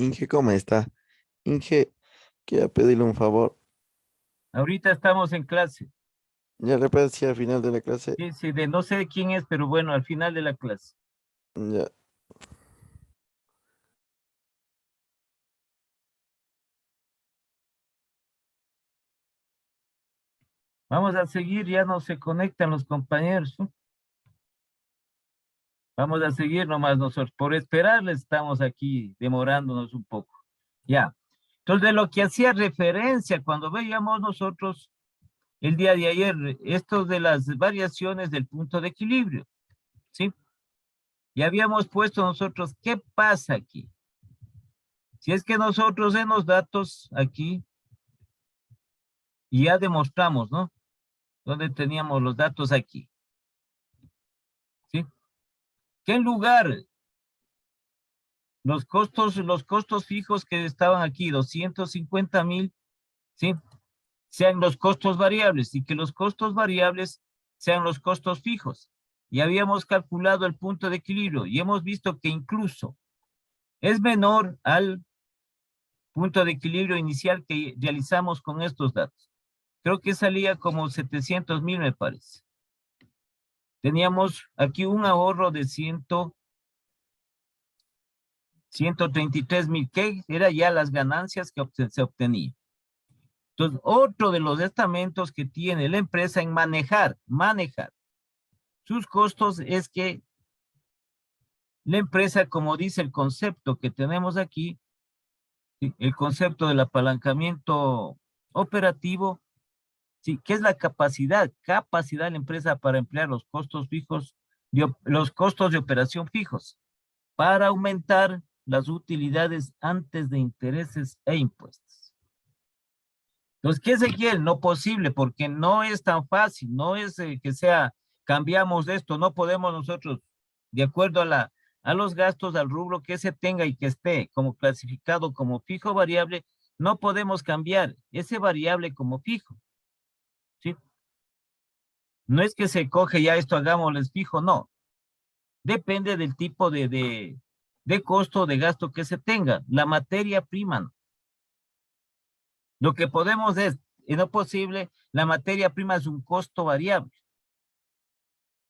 Inge, ¿cómo está? Inge, quiero pedirle un favor. Ahorita estamos en clase. Ya le puedo decir al final de la clase. Sí, sí, de no sé de quién es, pero bueno, al final de la clase. Ya, Vamos a seguir, ya no se conectan los compañeros, ¿no? Vamos a seguir nomás nosotros. Por esperarles estamos aquí demorándonos un poco. Ya. Entonces, de lo que hacía referencia cuando veíamos nosotros el día de ayer, esto de las variaciones del punto de equilibrio, ¿sí? Y habíamos puesto nosotros, ¿qué pasa aquí? Si es que nosotros en los datos aquí, y ya demostramos, ¿no? Donde teníamos los datos aquí, ¿sí? Que en lugar los costos fijos que estaban aquí, 250,000, ¿sí? Sean los costos variables y que los costos variables sean los costos fijos. Y habíamos calculado el punto de equilibrio y hemos visto que incluso es menor al punto de equilibrio inicial que realizamos con estos datos. Creo que salía como 700,000, me parece. Teníamos aquí un ahorro de 133,000, que era ya las ganancias que se obtenían. Entonces, otro de los estamentos que tiene la empresa en manejar sus costos es que la empresa, como dice el concepto que tenemos aquí, ¿sí? El concepto del apalancamiento operativo, ¿sí? ¿Qué es la capacidad de la empresa para emplear los costos fijos, los costos de operación fijos, para aumentar las utilidades antes de intereses e impuestos? Entonces, ¿qué se quiere? No posible, porque no es tan fácil, no es que sea, cambiamos esto, no podemos nosotros, de acuerdo a los gastos, al rubro que se tenga y que esté como clasificado como fijo variable, no podemos cambiar ese variable como fijo, ¿sí? No es que se coge ya esto, hagámosles fijo, no. Depende del tipo de costo, de gasto que se tenga. La materia prima, ¿no? Lo que podemos es, en lo posible, la materia prima es un costo variable,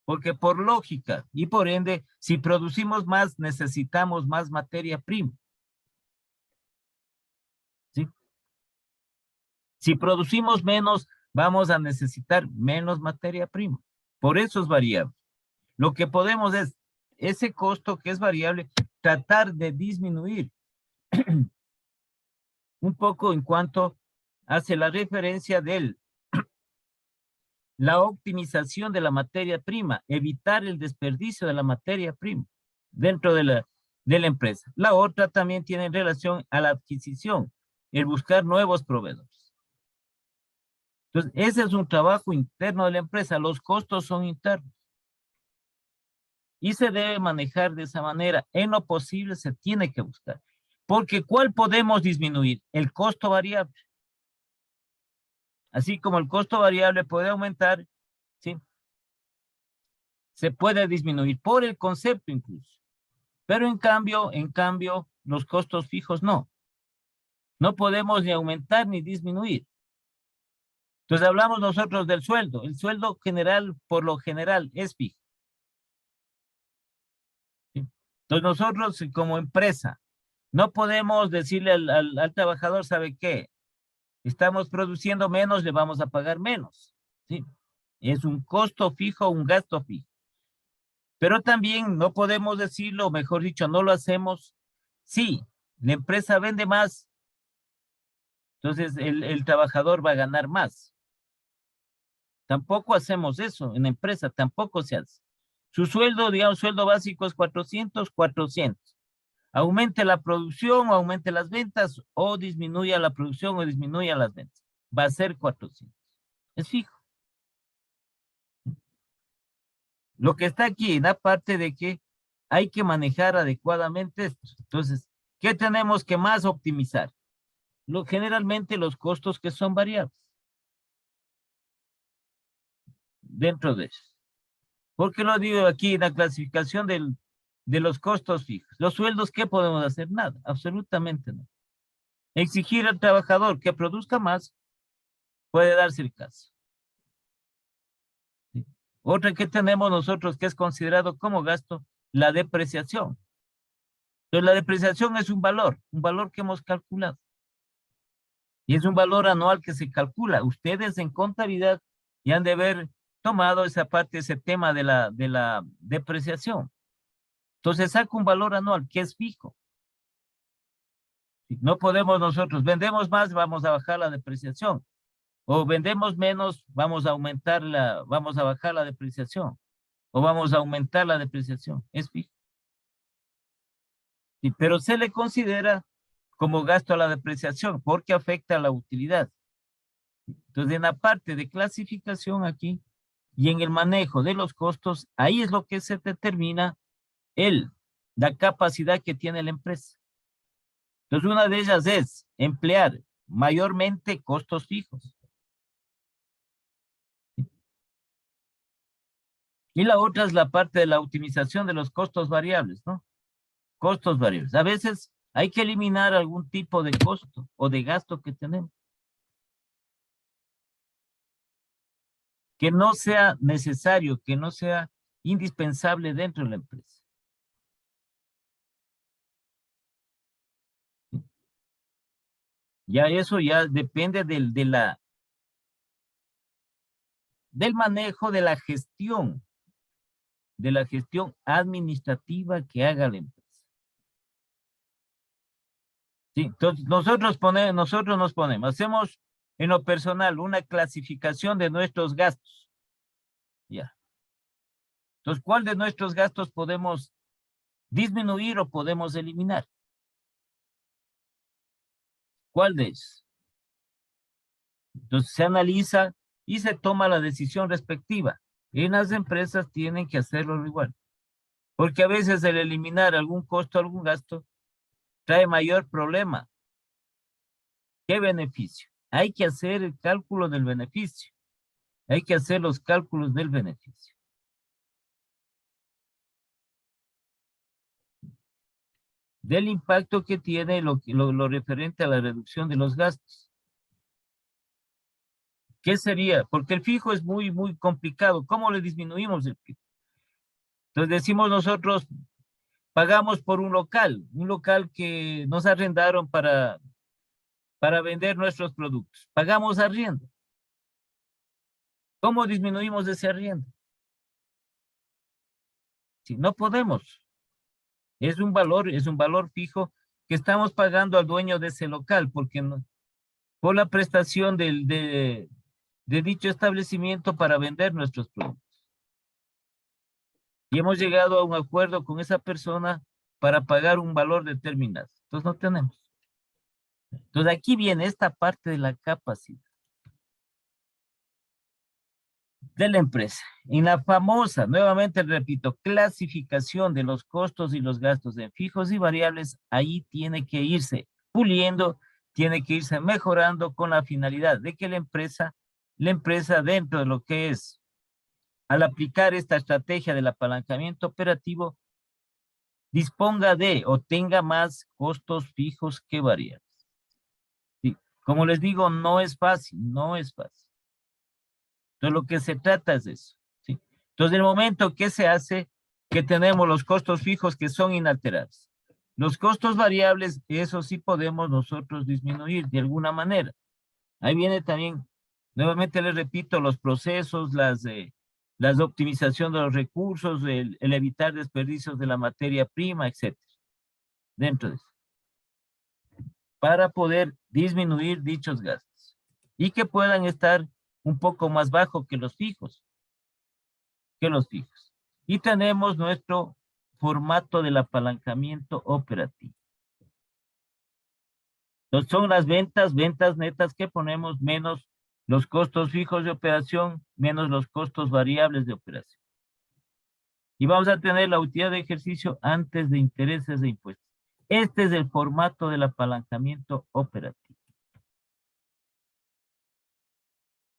porque por lógica y por ende, si producimos más, necesitamos más materia prima, ¿sí? Si producimos menos, vamos a necesitar menos materia prima. Por eso es variable. Lo que podemos es, ese costo que es variable, tratar de disminuir un poco en cuanto hace la referencia de la optimización de la materia prima, evitar el desperdicio de la materia prima dentro de la empresa. La otra también tiene relación a la adquisición, el buscar nuevos proveedores. Entonces, ese es un trabajo interno de la empresa, los costos son internos y se debe manejar de esa manera. En lo posible se tiene que buscar. Porque ¿cuál podemos disminuir? El costo variable. Así como el costo variable puede aumentar, ¿sí? Se puede disminuir por el concepto incluso. Pero en cambio, los costos fijos no. No podemos ni aumentar ni disminuir. Entonces hablamos nosotros del sueldo. El sueldo general, por lo general, es fijo, ¿sí? Entonces nosotros como empresa, no podemos decirle al trabajador, ¿sabe qué? Estamos produciendo menos, le vamos a pagar menos, ¿sí? Es un costo fijo, un gasto fijo. Pero también no podemos decirlo, mejor dicho, no lo hacemos. Sí, la empresa vende más, entonces el trabajador va a ganar más. Tampoco hacemos eso en la empresa, tampoco se hace. Su sueldo, digamos, sueldo básico es 400. Aumente la producción o aumente las ventas o disminuya la producción o disminuya las ventas. Va a ser 400. Es fijo. Lo que está aquí en la parte de que hay que manejar adecuadamente esto. Entonces, ¿qué tenemos que más optimizar? Generalmente los costos que son variables dentro de eso. ¿Por qué lo digo aquí? La clasificación de los costos fijos. Los sueldos, ¿qué podemos hacer? Nada, absolutamente nada. Exigir al trabajador que produzca más puede darse el caso. ¿Sí? Otra que tenemos nosotros que es considerado como gasto, la depreciación. Entonces, la depreciación es un valor que hemos calculado. Y es un valor anual que se calcula. Ustedes en contabilidad ya han de haber tomado esa parte, ese tema de la depreciación. Entonces saca un valor anual que es fijo. No podemos nosotros, vendemos más, vamos a bajar la depreciación. O vendemos menos, vamos a bajar la depreciación. O vamos a aumentar la depreciación. Es fijo. Sí, pero se le considera como gasto a la depreciación porque afecta a la utilidad. Entonces, en la parte de clasificación aquí y en el manejo de los costos, ahí es lo que se determina la capacidad que tiene la empresa. Entonces, una de ellas es emplear mayormente costos fijos. Y la otra es la parte de la optimización de los costos variables, ¿no? Costos variables. A veces hay que eliminar algún tipo de costo o de gasto que tenemos. Que no sea necesario, que no sea indispensable dentro de la empresa. Ya eso ya depende del manejo de la gestión administrativa que haga la empresa. Sí, entonces nosotros nos ponemos, hacemos en lo personal una clasificación de nuestros gastos. Ya. Entonces, ¿cuál de nuestros gastos podemos disminuir o podemos eliminar? ¿Cuál de ellos? Entonces se analiza y se toma la decisión respectiva. En las empresas tienen que hacerlo igual. Porque a veces el eliminar algún costo, algún gasto, trae mayor problema que beneficio. Hay que hacer el cálculo del beneficio. Hay que hacer los cálculos del beneficio. Del impacto que tiene lo referente a la reducción de los gastos. ¿Qué sería? Porque el fijo es muy, muy complicado. ¿Cómo le disminuimos el fijo? Entonces decimos nosotros, pagamos por un local que nos arrendaron para vender nuestros productos. Pagamos arriendo. ¿Cómo disminuimos ese arriendo? Si no podemos. Es un valor fijo que estamos pagando al dueño de ese local porque por la prestación de dicho establecimiento para vender nuestros productos. Y hemos llegado a un acuerdo con esa persona para pagar un valor determinado. Entonces no tenemos. Entonces aquí viene esta parte de la capacidad de la empresa. En la famosa, nuevamente repito, clasificación de los costos y los gastos en fijos y variables, ahí tiene que irse puliendo, tiene que irse mejorando con la finalidad de que la empresa dentro de lo que es, al aplicar esta estrategia del apalancamiento operativo, disponga de o tenga más costos fijos que variables. Sí, como les digo, no es fácil, no es fácil. Entonces, lo que se trata es de eso, ¿sí? Entonces, el momento que se hace, que tenemos los costos fijos que son inalterables. Los costos variables, eso sí podemos nosotros disminuir de alguna manera. Ahí viene también, nuevamente les repito, los procesos, las optimización de los recursos, el evitar desperdicios de la materia prima, etcétera. Dentro de eso. Para poder disminuir dichos gastos. Y que puedan estar un poco más bajo que los fijos. Y tenemos nuestro formato del apalancamiento operativo. Entonces son las ventas netas que ponemos menos los costos fijos de operación, menos los costos variables de operación. Y vamos a tener la utilidad de ejercicio antes de intereses e impuestos. Este es el formato del apalancamiento operativo.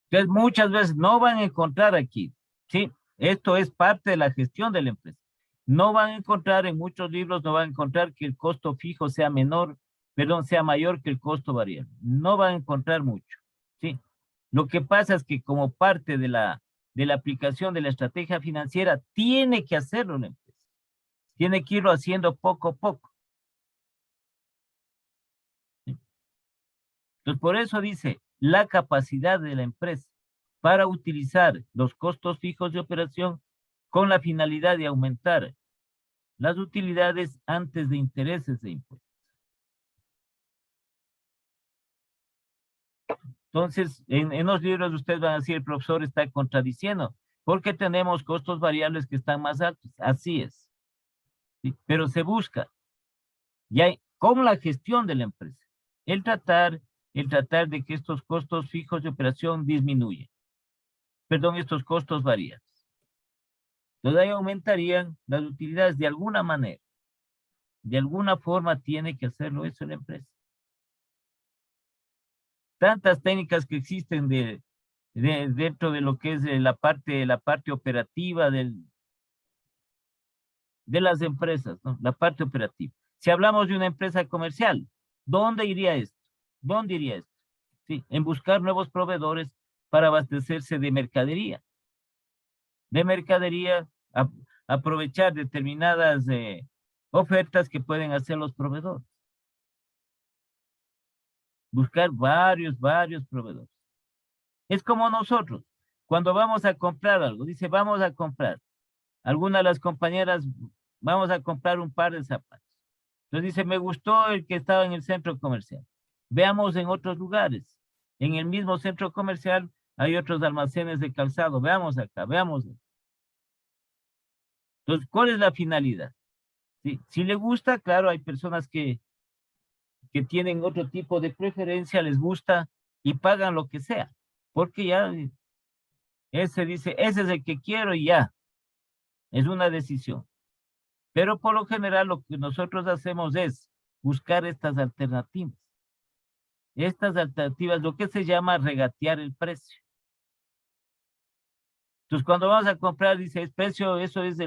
Entonces, muchas veces no van a encontrar aquí, ¿sí? Esto es parte de la gestión de la empresa. No van a encontrar en muchos libros, no van a encontrar que el costo fijo sea sea mayor que el costo variable. No van a encontrar mucho, ¿sí? Lo que pasa es que como parte de la aplicación de la estrategia financiera, tiene que hacerlo la empresa. Tiene que irlo haciendo poco a poco. ¿Sí? Entonces, por eso dice, la capacidad de la empresa para utilizar los costos fijos de operación con la finalidad de aumentar las utilidades antes de intereses de impuestos. Entonces, en los libros ustedes van a decir, el profesor está contradiciendo, porque tenemos costos variables que están más altos. Así es. ¿Sí? Pero se busca, ya con la gestión de la empresa, el tratar de que estos costos fijos de operación disminuyan. Perdón, estos costos variables. Entonces ahí aumentarían las utilidades de alguna manera. De alguna forma tiene que hacerlo eso la empresa. Tantas técnicas que existen dentro de lo que es la parte operativa de las empresas, ¿no? La parte operativa. Si hablamos de una empresa comercial, ¿dónde iría esto? ¿Dónde iría esto? Sí, en buscar nuevos proveedores para abastecerse de mercadería. Aprovechar determinadas ofertas que pueden hacer los proveedores. Buscar varios proveedores. Es como nosotros, cuando vamos a comprar algo, dice, vamos a comprar. Algunas de las compañeras, vamos a comprar un par de zapatos. Entonces dice, me gustó el que estaba en el centro comercial. Veamos en otros lugares. En el mismo centro comercial hay otros almacenes de calzado. Veamos acá, veamos. Entonces, ¿cuál es la finalidad? ¿Sí? Si le gusta, claro, hay personas que tienen otro tipo de preferencia, les gusta y pagan lo que sea. Porque ya ese dice, ese es el que quiero y ya. Es una decisión. Pero por lo general lo que nosotros hacemos es buscar estas alternativas. Estas alternativas, lo que se llama regatear el precio. Entonces, cuando vamos a comprar, dice, el precio, eso es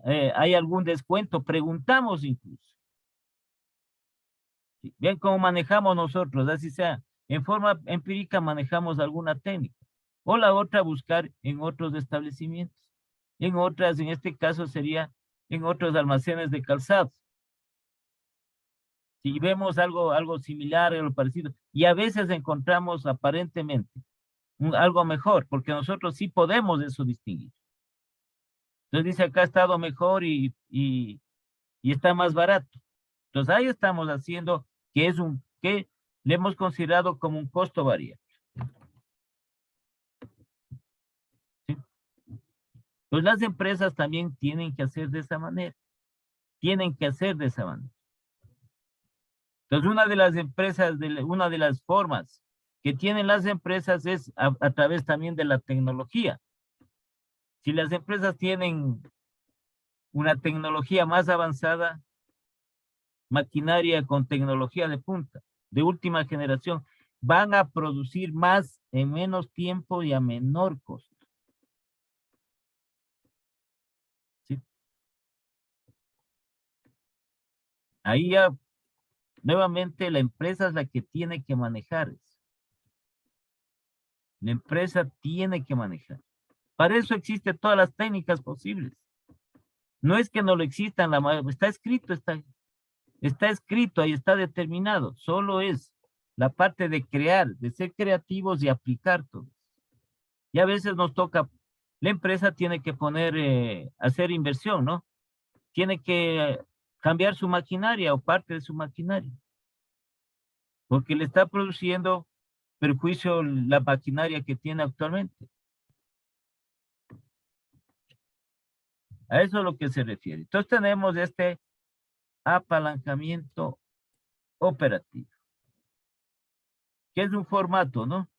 hay algún descuento, preguntamos incluso. ¿Sí? Bien cómo manejamos nosotros, así sea, en forma empírica manejamos alguna técnica. O la otra, buscar en otros establecimientos. En otras, en este caso sería en otros almacenes de calzados. Si vemos algo similar, algo parecido, y a veces encontramos aparentemente algo mejor, porque nosotros sí podemos eso distinguir. Entonces dice acá ha estado mejor y está más barato. Entonces ahí estamos haciendo que le hemos considerado como un costo variable. ¿Sí? Pues las empresas también tienen que hacer de esa manera. Tienen que hacer de esa manera. Entonces una de las empresas, una de las formas que tienen las empresas es a través también de la tecnología. Si las empresas tienen una tecnología más avanzada, maquinaria con tecnología de punta, de última generación, van a producir más en menos tiempo y a menor costo. ¿Sí? Ahí ya, nuevamente, la empresa es la que tiene que manejar eso. La empresa tiene que manejar. Para eso existen todas las técnicas posibles. No es que no lo existan, está escrito, está escrito, ahí está determinado. Solo es la parte de crear, de ser creativos y aplicar todo. Y a veces nos toca, la empresa tiene que hacer inversión, ¿no? Tiene que cambiar su maquinaria o parte de su maquinaria. Porque le está produciendo perjuicio la maquinaria que tiene actualmente. A eso es a lo que se refiere. Entonces tenemos este apalancamiento operativo, que es un formato, ¿no?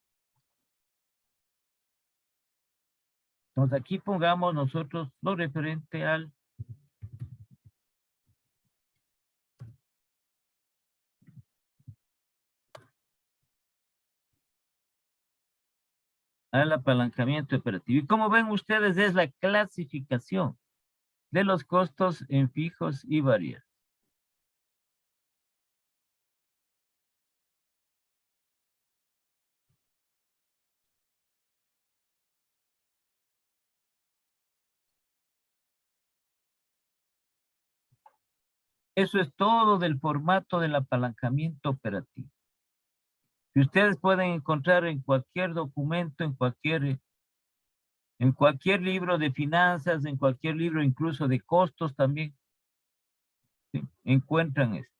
Entonces aquí pongamos nosotros lo referente al apalancamiento operativo. Y como ven ustedes, es la clasificación de los costos en fijos y variables. Eso es todo del formato del apalancamiento operativo. Que ustedes pueden encontrar en cualquier documento, en cualquier libro de finanzas, en cualquier libro incluso de costos también, ¿sí? Encuentran esto.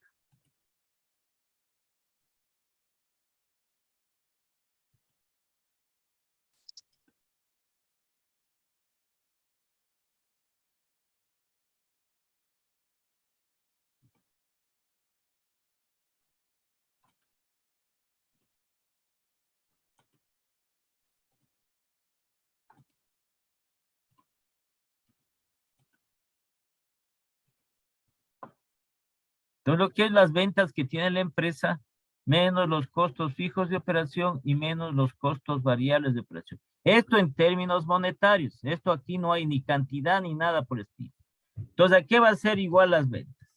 Todo lo que es las ventas que tiene la empresa, menos los costos fijos de operación y menos los costos variables de operación. Esto en términos monetarios. Esto aquí no hay ni cantidad ni nada por el estilo. Entonces, ¿a qué va a ser igual las ventas?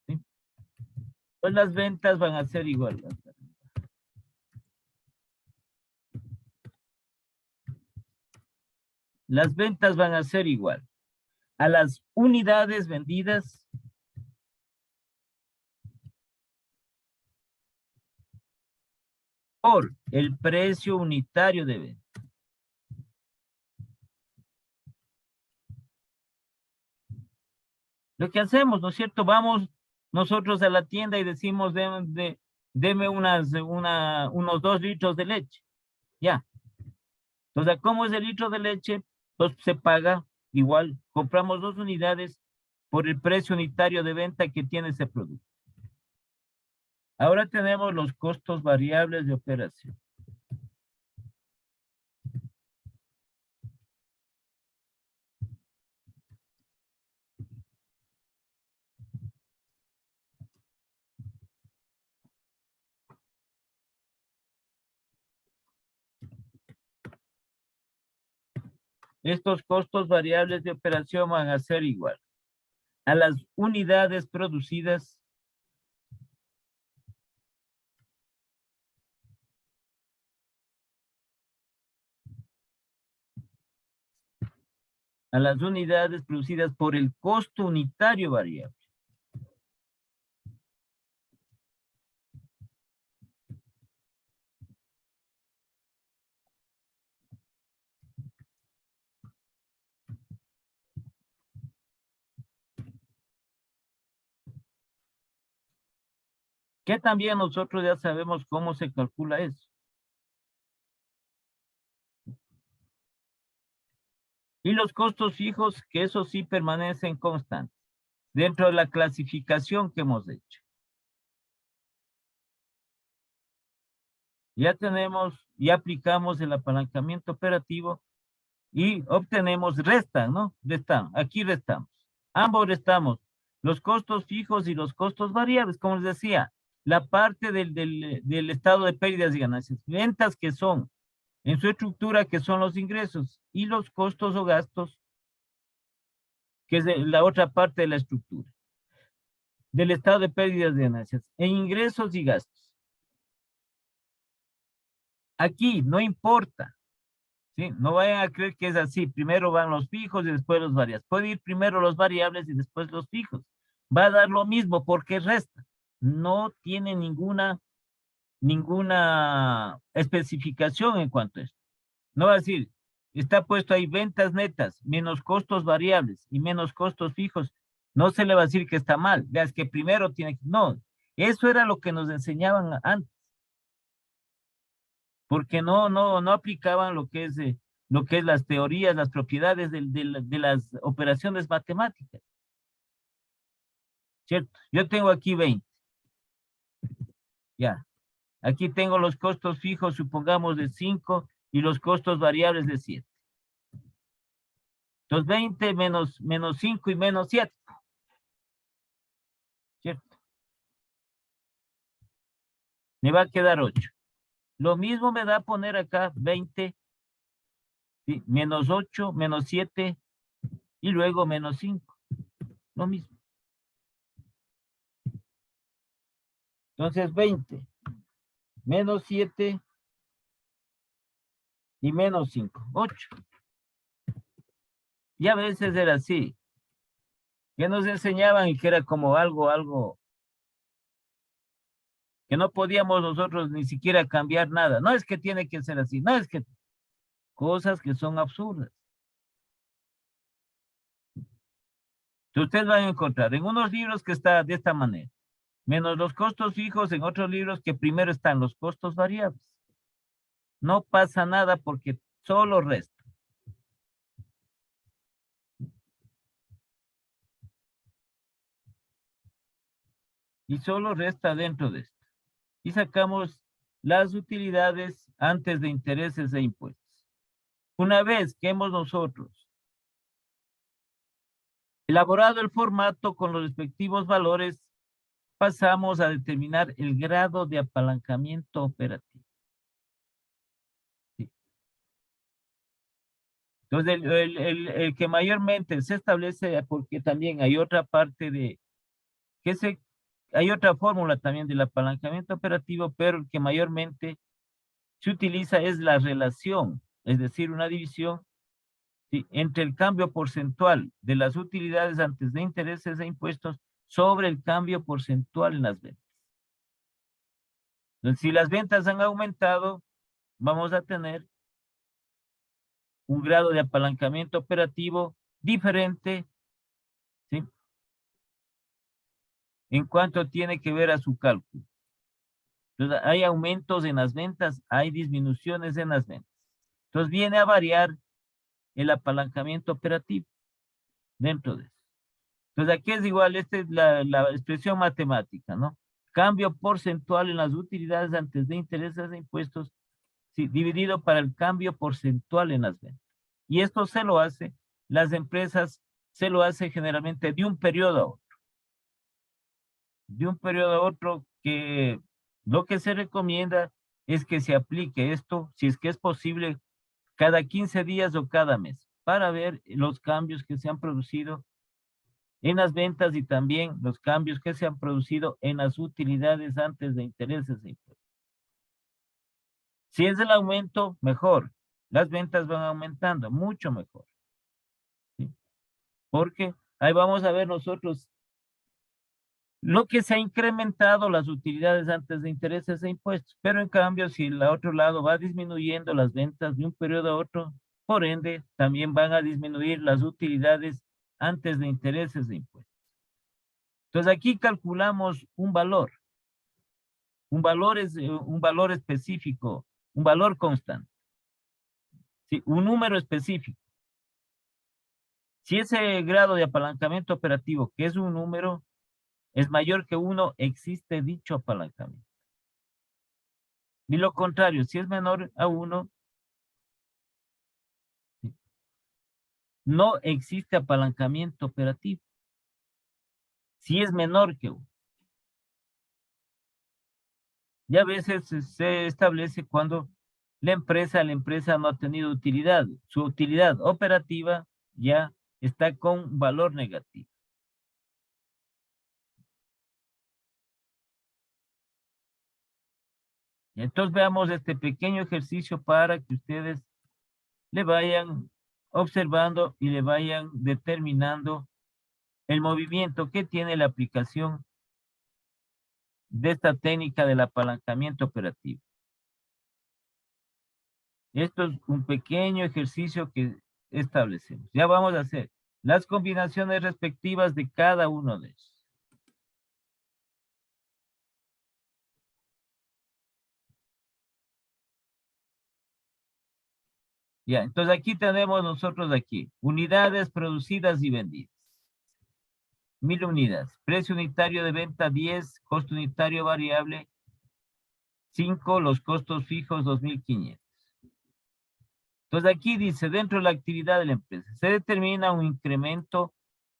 ¿Sí? Pues las ventas van a ser igual. Las ventas van a ser igual a las unidades vendidas por el precio unitario de venta. Lo que hacemos, ¿no es cierto? Vamos nosotros a la tienda y decimos, deme unos 2 litros de leche. Ya. Entonces, ¿cómo es el litro de leche? Pues se paga igual. Compramos 2 unidades por el precio unitario de venta que tiene ese producto. Ahora tenemos los costos variables de operación. Estos costos variables de operación van a ser igual a las unidades producidas por el costo unitario variable. Que también nosotros ya sabemos cómo se calcula eso. Y los costos fijos, que eso sí permanecen constantes dentro de la clasificación que hemos hecho. Ya aplicamos el apalancamiento operativo y obtenemos, restan, ¿no? Aquí restamos. Ambos restamos los costos fijos y los costos variables, como les decía, la parte del estado de pérdidas y ganancias, ventas que son en su estructura, que son los ingresos, y los costos o gastos, que es la otra parte de la estructura, del estado de pérdidas y ganancias, en ingresos y gastos. Aquí no importa, ¿sí? No vayan a creer que es así, primero van los fijos y después los variables. Puede ir primero los variables y después los fijos. Va a dar lo mismo porque resta. No tiene ninguna especificación en cuanto a esto. No va a decir, está puesto ahí ventas netas, menos costos variables y menos costos fijos. No se le va a decir que está mal. Veas que primero tiene que... No, eso era lo que nos enseñaban antes. Porque no aplicaban lo que es las teorías, las propiedades de las operaciones matemáticas. ¿Cierto? Yo tengo aquí 20. Ya. Aquí tengo los costos fijos, supongamos, de 5 y los costos variables de 7. Entonces, 20 menos 5 y menos 7. ¿Cierto? Me va a quedar 8. Lo mismo me da poner acá 20, ¿sí? Menos 8, menos 7, y luego menos 5. Lo mismo. Entonces 20 menos 7 y menos 5, 8. Y a veces era así. Que nos enseñaban y que era como algo que no podíamos nosotros ni siquiera cambiar nada. No es que tiene que ser así, no es que cosas que son absurdas. Ustedes van a encontrar en unos libros que está de esta manera, menos los costos fijos, en otros libros que primero están los costos variables. No pasa nada porque solo resta. Y solo resta dentro de esto. Y sacamos las utilidades antes de intereses e impuestos. Una vez que hemos nosotros elaborado el formato con los respectivos valores, pasamos a determinar el grado de apalancamiento operativo. Sí. Entonces, el que mayormente se establece, porque también hay otra parte de, hay otra fórmula también del apalancamiento operativo, pero el que mayormente se utiliza es la relación, es decir, una división, ¿sí?, entre el cambio porcentual de las utilidades antes de intereses e impuestos sobre el cambio porcentual en las ventas. Entonces, si las ventas han aumentado, vamos a tener un grado de apalancamiento operativo diferente, ¿sí?, en cuanto tiene que ver a su cálculo. Entonces, hay aumentos en las ventas, hay disminuciones en las ventas. Entonces, viene a variar el apalancamiento operativo dentro de eso. Entonces, aquí es igual, esta es la expresión matemática, ¿no? Cambio porcentual en las utilidades antes de intereses e impuestos, sí, dividido para el cambio porcentual en las ventas. Y esto se lo hace, las empresas se lo hace generalmente de un periodo a otro. De un periodo a otro, que lo que se recomienda es que se aplique esto, si es que es posible, cada 15 días o cada mes, para ver los cambios que se han producido en las ventas y también los cambios que se han producido en las utilidades antes de intereses e impuestos. Si es el aumento, mejor. Las ventas van aumentando, mucho mejor, ¿sí? Porque ahí vamos a ver nosotros lo que se ha incrementado las utilidades antes de intereses e impuestos. Pero en cambio, si el otro lado va disminuyendo las ventas de un periodo a otro, por ende, también van a disminuir las utilidades antes de intereses e impuestos. Entonces aquí calculamos un valor. Un valor es un valor específico, un valor constante. ¿Sí? Un número específico. Si ese grado de apalancamiento operativo, que es un número, es mayor que 1, existe dicho apalancamiento. Y lo contrario, si es menor a 1, no existe apalancamiento operativo. Si es menor que 1. Y a veces se establece cuando la empresa no ha tenido utilidad. Su utilidad operativa ya está con valor negativo. Entonces veamos este pequeño ejercicio para que ustedes le vayan observando y le vayan determinando el movimiento que tiene la aplicación de esta técnica del apalancamiento operativo. Esto es un pequeño ejercicio que establecemos. Ya vamos a hacer las combinaciones respectivas de cada uno de ellos. Ya, entonces aquí tenemos nosotros unidades producidas y vendidas. 1000 unidades. Precio unitario de venta 10, costo unitario variable 5, los costos fijos 2500. Entonces aquí dice, dentro de la actividad de la empresa, se determina un incremento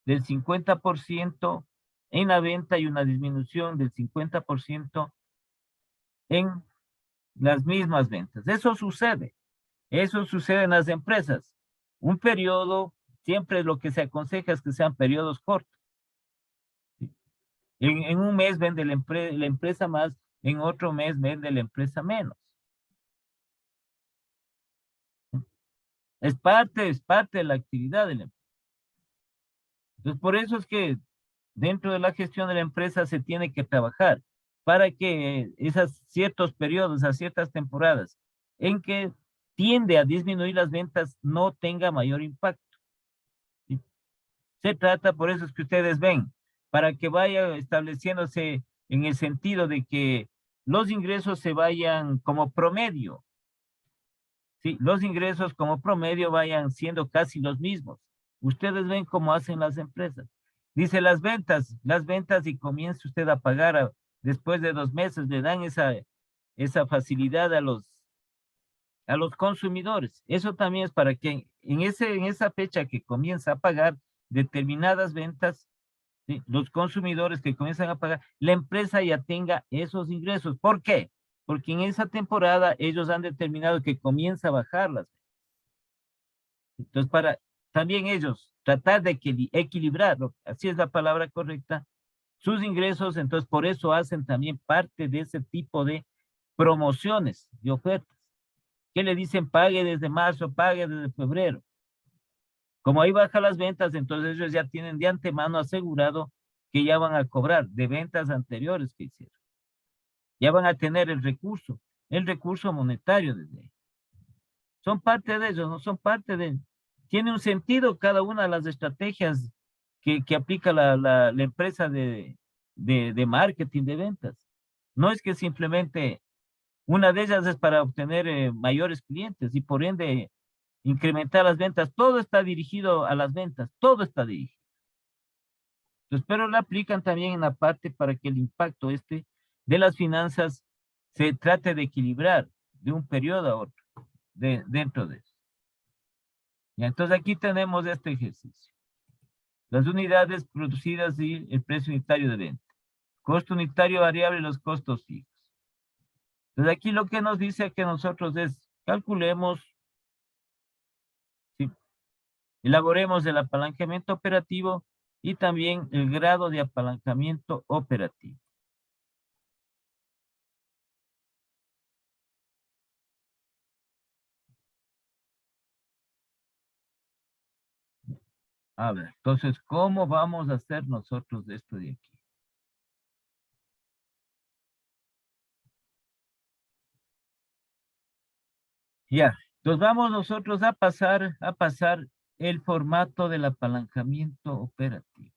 del 50% en la venta y una disminución del 50% en las mismas ventas. Eso sucede en las empresas. Un periodo siempre lo que se aconseja es que sean periodos cortos. ¿Sí? En un mes vende la empresa más, en otro mes vende la empresa menos. Es parte de la actividad de la empresa. Entonces, por eso es que dentro de la gestión de la empresa se tiene que trabajar para que esos ciertos periodos, a ciertas temporadas en que tiende a disminuir las ventas no tenga mayor impacto. ¿Sí? Se trata, por eso es que ustedes ven, para que vaya estableciéndose en el sentido de que los ingresos se vayan como promedio. Sí, los ingresos como promedio vayan siendo casi los mismos. Ustedes ven cómo hacen las empresas. Dice las ventas y comienza usted a pagar después de 2 meses, le dan esa facilidad a los consumidores. Eso también es para que en esa fecha que comienza a pagar determinadas ventas, ¿sí? Los consumidores que comienzan a pagar, la empresa ya tenga esos ingresos. ¿Por qué? Porque en esa temporada ellos han determinado que comienza a bajarlas. Entonces, para también ellos tratar de equilibrar, así es la palabra correcta, sus ingresos, entonces por eso hacen también parte de ese tipo de promociones, de ofertas. ¿Qué le dicen? Pague desde marzo, pague desde febrero. Como ahí bajan las ventas, entonces ellos ya tienen de antemano asegurado que ya van a cobrar de ventas anteriores que hicieron. Ya van a tener el recurso monetario desde ahí. Son parte de ellos, no son parte de... Tiene un sentido cada una de las estrategias que aplica la empresa de marketing de ventas. No es que simplemente una de ellas es para obtener mayores clientes y por ende incrementar las ventas. Todo está dirigido a las ventas, todo está dirigido. Entonces, pero la aplican también en la parte para que el impacto de las finanzas se trate de equilibrar de un periodo a otro, dentro de eso. Ya, entonces aquí tenemos este ejercicio. Las unidades producidas y el precio unitario de venta. Costo unitario variable y los costos fijos. Entonces aquí lo que nos dice que nosotros es, calculemos, ¿sí? Elaboremos el apalancamiento operativo y también el grado de apalancamiento operativo. A ver, entonces, ¿cómo vamos a hacer nosotros esto de aquí? Ya, entonces vamos nosotros a pasar el formato del apalancamiento operativo.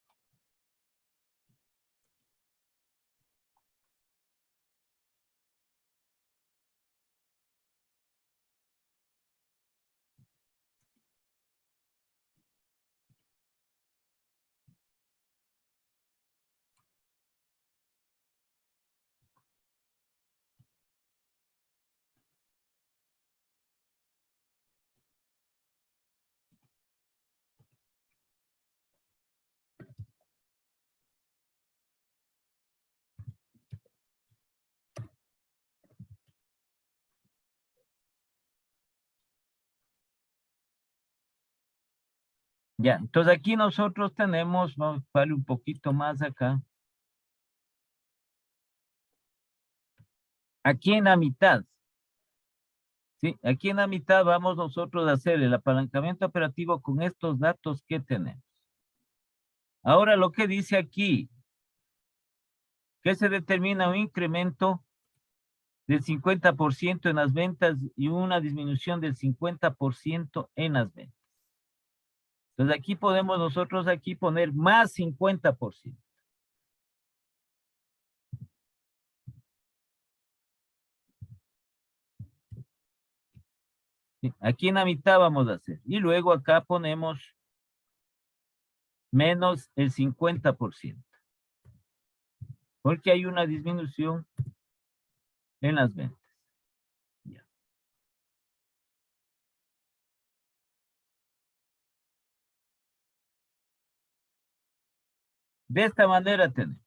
Ya, entonces aquí nosotros tenemos, vamos a darle un poquito más acá. Aquí en la mitad, ¿sí? Aquí en la mitad vamos nosotros a hacer el apalancamiento operativo con estos datos que tenemos. Ahora lo que dice aquí, que se determina un incremento del 50% en las ventas y una disminución del 50% en las ventas. Entonces aquí podemos nosotros aquí poner más 50%. ¿Sí? Aquí en la mitad vamos a hacer. Y luego acá ponemos menos el 50%. Porque hay una disminución en las ventas. Ya. De esta manera tenemos.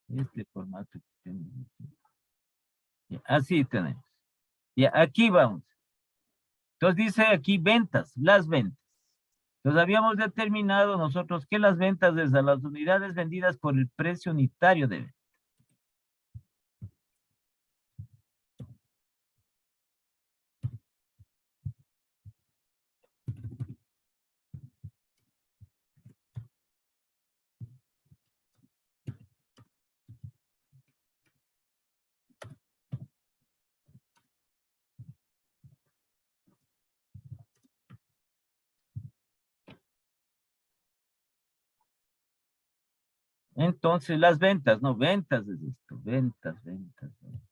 Este formato que tenemos. Ya, así tenemos. Ya, aquí vamos. Entonces dice aquí ventas, las ventas. Entonces habíamos determinado nosotros que las ventas desde las unidades vendidas por el precio unitario de venta. Entonces las ventas, no, ventas es esto, ventas, ventas, ventas.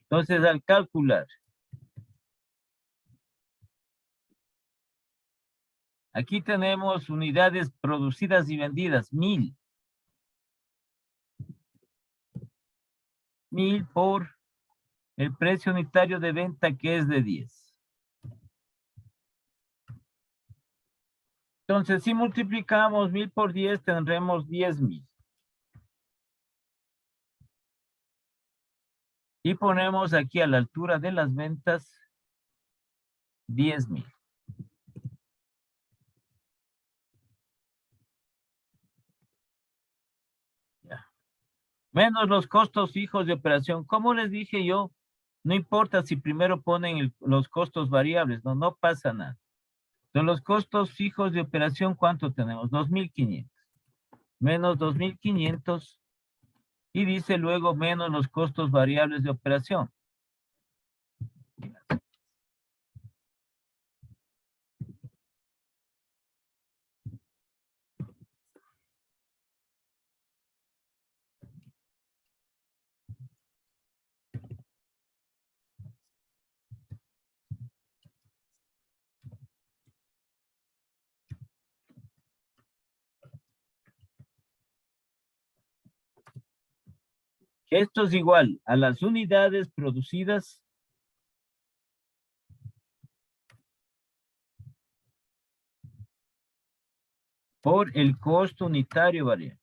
Entonces al calcular, aquí tenemos unidades producidas y vendidas, 1000. 1000 por el precio unitario de venta que es de 10. Entonces, si multiplicamos 1000 por 10, tendremos 10,000. Y ponemos aquí a la altura de las ventas 10,000. Ya. Menos los costos fijos de operación. Como les dije yo, no importa si primero ponen los costos variables, no, no pasa nada. De los costos fijos de operación, ¿cuánto tenemos? 2,500. Menos 2,500. Y dice luego menos los costos variables de operación. Esto es igual a las unidades producidas por el costo unitario variable.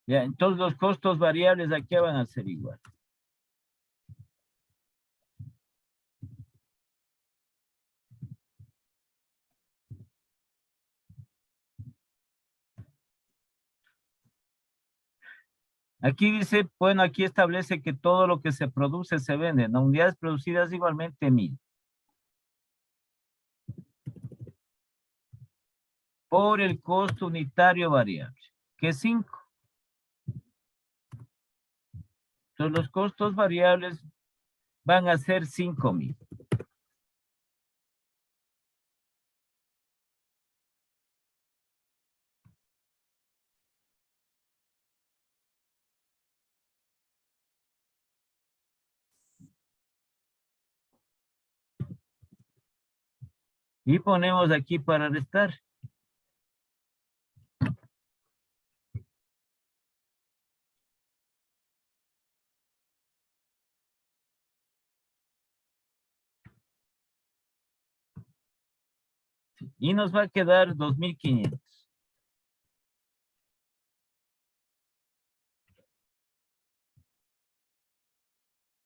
Ya, entonces los costos variables aquí van a ser igual. Aquí dice, bueno, aquí establece que todo lo que se produce se vende. ¿No? Unidades producidas igualmente 1000. Por el costo unitario variable, que es 5. Entonces los costos variables van a ser 5,000. Y ponemos aquí para restar. Y nos va a quedar 2,500.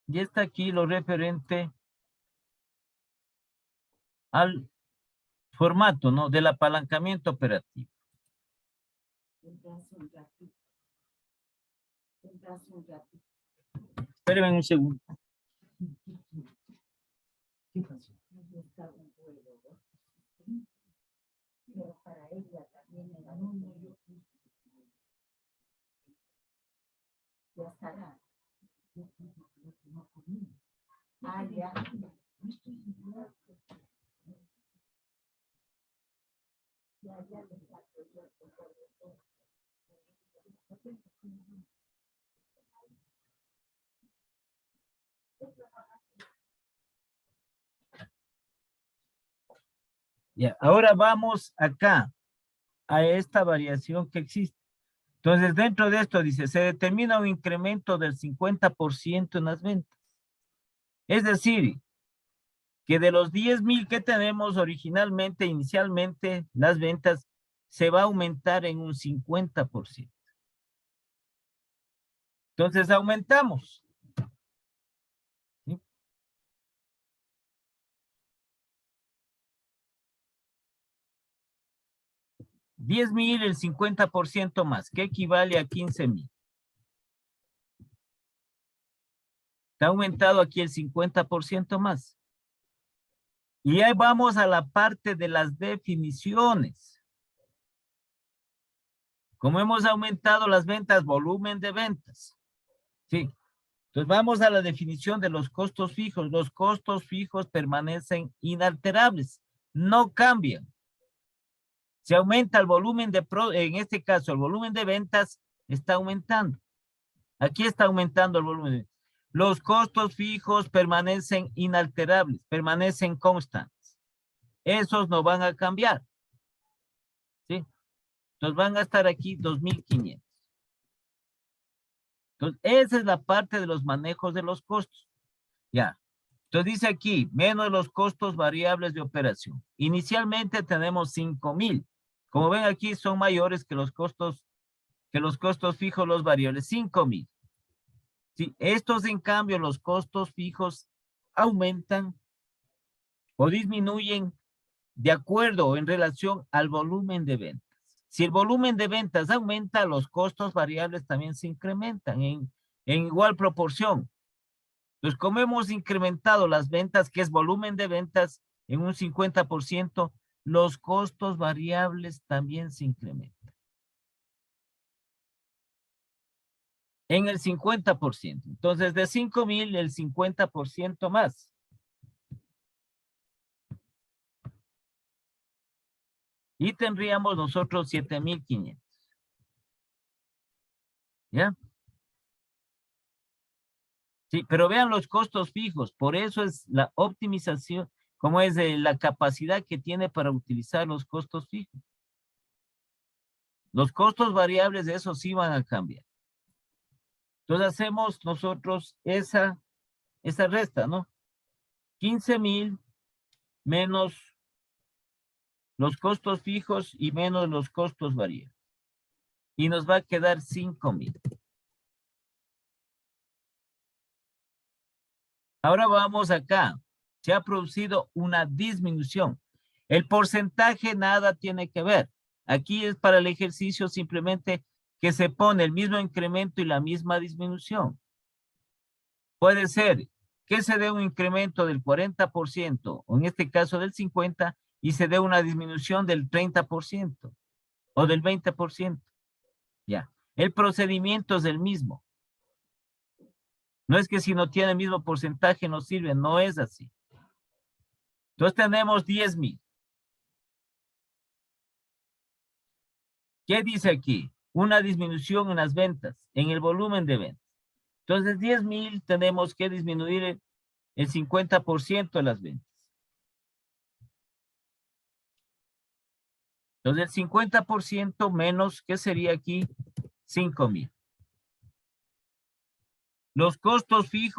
Y está aquí lo referente al formato, ¿no? Del apalancamiento operativo. Espérenme un segundo. ¿Qué pasó? Pero para ella también era ya estará. Ah, ya. Ya le saco yo. Ya, ahora vamos acá a esta variación que existe. Entonces, dentro de esto dice, se determina un incremento del 50% en las ventas. Es decir, que de los 10,000 que tenemos originalmente, inicialmente, las ventas se va a aumentar en un 50%. Entonces, aumentamos. ¿Sí? $10,000, el 50% más, que equivale a 15,000. Está aumentado aquí el 50% más. Y ahí vamos a la parte de las definiciones. Como hemos aumentado las ventas, volumen de ventas. Sí. Entonces vamos a la definición de los costos fijos. Los costos fijos permanecen inalterables, no cambian. Se aumenta el volumen en este caso, el volumen de ventas está aumentando. Aquí está aumentando el volumen. Los costos fijos permanecen inalterables, permanecen constantes. Esos no van a cambiar. ¿Sí? Entonces van a estar aquí 2,500. Entonces, esa es la parte de los manejos de los costos. Ya. Entonces dice aquí, menos los costos variables de operación. Inicialmente tenemos 5,000. Como ven aquí, son mayores que los costos fijos, los variables, 5,000. ¿Sí? Estos, en cambio, los costos fijos aumentan o disminuyen de acuerdo o en relación al volumen de ventas. Si el volumen de ventas aumenta, los costos variables también se incrementan en igual proporción. Entonces, como hemos incrementado las ventas, que es volumen de ventas, en un 50%, los costos variables también se incrementan. En el 50%. Entonces, de 5,000, el 50% más. Y tendríamos nosotros 7,500. ¿Ya? Sí, pero vean los costos fijos. Por eso es la optimización, como es la capacidad que tiene para utilizar los costos fijos. Los costos variables, de eso sí van a cambiar. Entonces hacemos nosotros esa resta, ¿no? 15,000 menos los costos fijos y menos los costos variables. Y nos va a quedar 5,000. Ahora vamos acá. Se ha producido una disminución. El porcentaje nada tiene que ver. Aquí es para el ejercicio simplemente que se pone el mismo incremento y la misma disminución. Puede ser que se dé un incremento del 40%, o en este caso del 50%, y se dé una disminución del 30% o del 20%. Ya. El procedimiento es el mismo. No es que si no tiene el mismo porcentaje no sirve, no es así. Entonces tenemos 10,000. ¿Qué dice aquí? Una disminución en las ventas, en el volumen de ventas. Entonces 10,000 tenemos que disminuir el 50% de las ventas. Entonces el 50% menos, ¿qué sería aquí? 5,000. Los costos fijos